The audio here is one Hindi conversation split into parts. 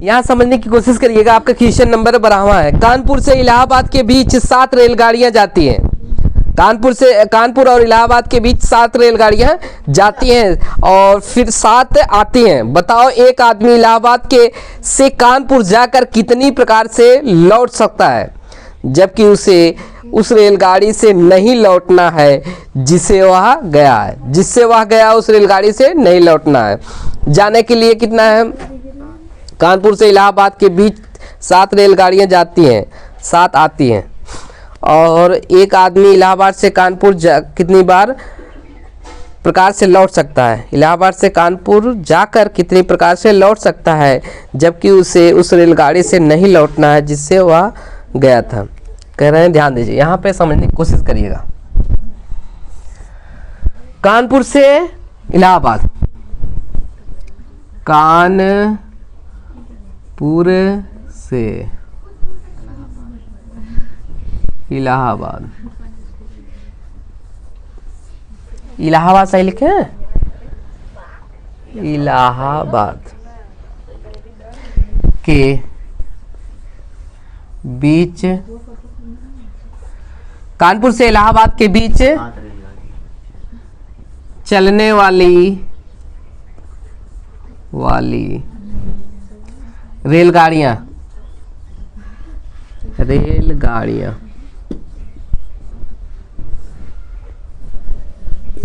यहाँ समझने की कोशिश करिएगा। आपका क्वेश्चन नंबर 12वां है। कानपुर से इलाहाबाद के बीच 7 रेलगाड़ियां जाती हैं। कानपुर और इलाहाबाद के बीच 7 रेलगाड़ियां जाती हैं और फिर 7 आती हैं। बताओ एक आदमी इलाहाबाद के से कानपुर जाकर कितनी प्रकार से लौट सकता है, जबकि उसे उस रेलगाड़ी से नहीं लौटना है जिससे वह गया उस रेलगाड़ी से नहीं लौटना है। जाने के लिए कितना है? कानपुर से इलाहाबाद के बीच 7 रेलगाड़ियां जाती हैं, 7 आती हैं और एक आदमी इलाहाबाद से कानपुर कितनी बार प्रकार से लौट सकता है? इलाहाबाद से कानपुर जाकर कितनी प्रकार से लौट सकता है, जबकि उसे उस रेलगाड़ी से नहीं लौटना है जिससे वह गया था। कह रहे हैं ध्यान दीजिए, यहाँ पे समझने की कोशिश करिएगा। कानपुर से इलाहाबाद, कानपुर से इलाहाबाद, इलाहाबाद सही लिखे हैं? इलाहाबाद के बीच, कानपुर से इलाहाबाद के बीच चलने वाली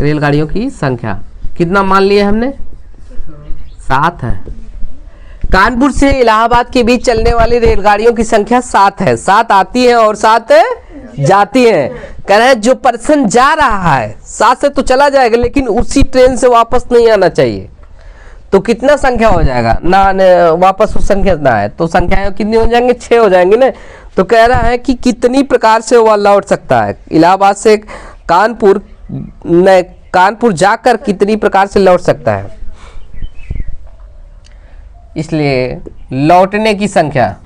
रेलगाड़ियों की संख्या कितना मान लिया हमने? 7 है। कानपुर से इलाहाबाद के बीच चलने वाली रेलगाड़ियों की संख्या 7 है। 7 आती है और 7 जाती है। कह रहे हैं जो पर्सन जा रहा है 7 से तो चला जाएगा, लेकिन उसी ट्रेन से वापस नहीं आना चाहिए, तो कितना संख्या हो जाएगा ना, वापस उस संख्या ना है तो संख्याएं कितनी हो जाएंगे? 6 हो जाएंगे ना। तो कह रहा है कि कितनी प्रकार से वह लौट सकता है, इलाहाबाद से कानपुर जाकर कितनी प्रकार से लौट सकता है। इसलिए लौटने की संख्या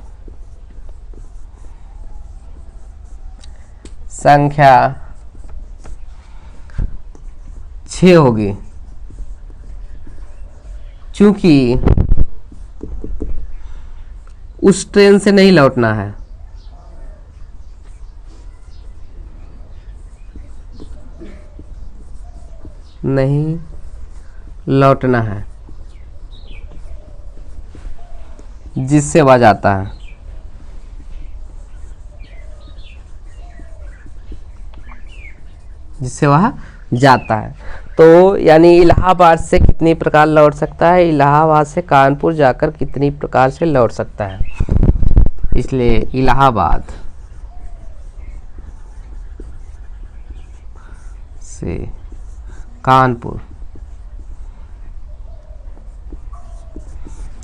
6 होगी, क्योंकि उस ट्रेन से नहीं लौटना है। नहीं लौटना है जिससे वह जाता है। तो यानी इलाहाबाद से कितनी प्रकार लौट सकता है, इलाहाबाद से कानपुर जाकर कितनी प्रकार से लौट सकता है। इसलिए इलाहाबाद से कानपुर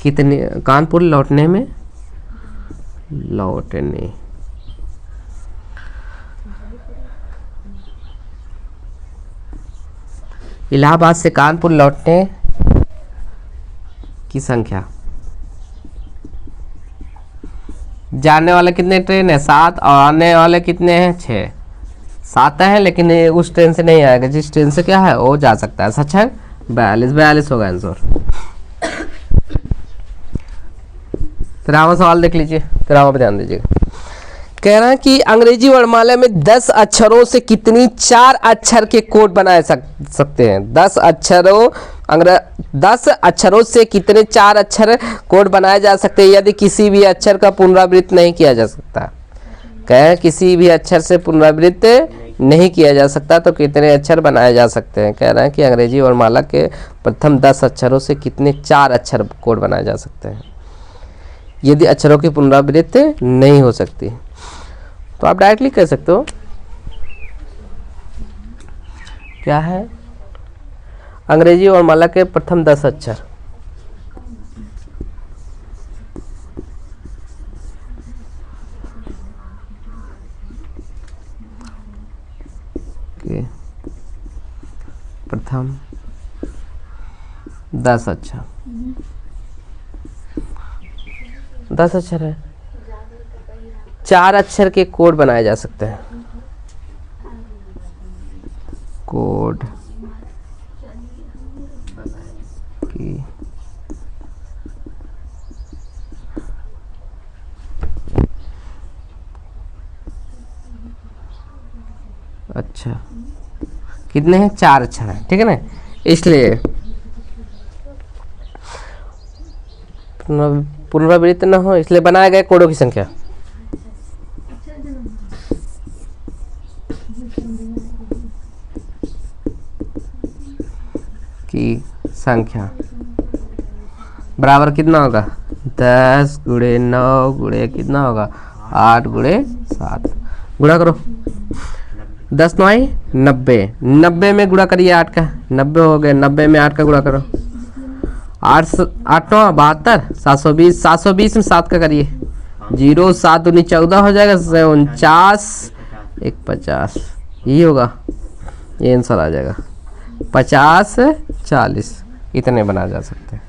कितने, कानपुर लौटने इलाहाबाद से कानपुर लौटने की संख्या, जाने वाले कितने ट्रेन है? 7 और आने वाले कितने हैं? 6। 7 है, लेकिन उस ट्रेन से नहीं आएगा जिस ट्रेन से क्या है वो जा सकता है। सच है? 42 होगा आंसर। 13वां सवाल देख लीजिए, 13वां पे ध्यान दीजिएगा। कह रहा है कि अंग्रेजी वर्णमाला में 10 अक्षरों से कितनी 4 अक्षर के कोड बनाए सकते हैं? 10 अक्षरों से कितने 4 अक्षर कोड बनाए जा सकते हैं यदि किसी भी अक्षर का पुनरावृत्त नहीं किया जा सकता? कह रहे किसी भी अक्षर से पुनरावृत्त नहीं किया जा सकता तो कितने अक्षर बनाए जा सकते हैं? कह रहे हैं कि अंग्रेजी वर्णमाला के प्रथम 10 अक्षरों से कितने 4 अक्षर कोड बनाए जा सकते हैं यदि अक्षरों की पुनरावृत्ति नहीं हो सकती। तो आप डायरेक्टली कह सकते हो क्या है अंग्रेजी वर्णमाला के प्रथम 10 अक्षर। प्रथम 10 अक्षर, 10 अक्षर है, 4 अक्षर के कोड बनाए जा सकते हैं। कोड की अच्छा, कितने हैं? 4 अक्षर हैं, ठीक है ना। इसलिए पुनरावृत्त न हो, इसलिए बनाए गए कोडों की संख्या। की संख्या बराबर कितना होगा? 10 गुणे 9 गुणे कितना होगा? 8 गुणे 7। गुणा करो, 10 9 90, 90 में गुणा करिए 8 का, 90 हो गए, 90 में 8 का गुणा करो, 8 8 9 72, 720, 720 में 7 का करिए, 0 7 दूनी 14 हो जाएगा, 49 1 50, यही होगा, ये आंसर आ जाएगा। 50 40 इतने बना जा सकते हैं।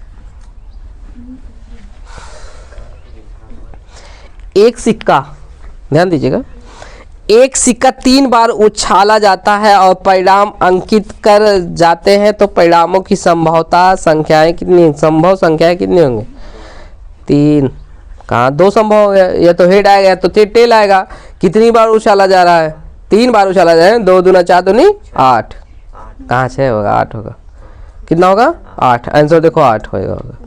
एक सिक्का, ध्यान दीजिएगा, एक सिक्का 3 बार उछाला जाता है और परिणाम अंकित कर जाते हैं तो परिणामों की संभवता संख्याएं कितनी, संभव संख्याएं कितनी होंगी? 3। कहाँ 2 संभव हो गया, या तो हेड आएगा या तो टेल आएगा। कितनी बार उछाला जा रहा है? 3 बार उछाला जा रहा है, 2 दूना 4 दूनी 8, कहाँ 6 होगा, 8 होगा, कितना होगा? 8, आंसर देखो 8 होगा।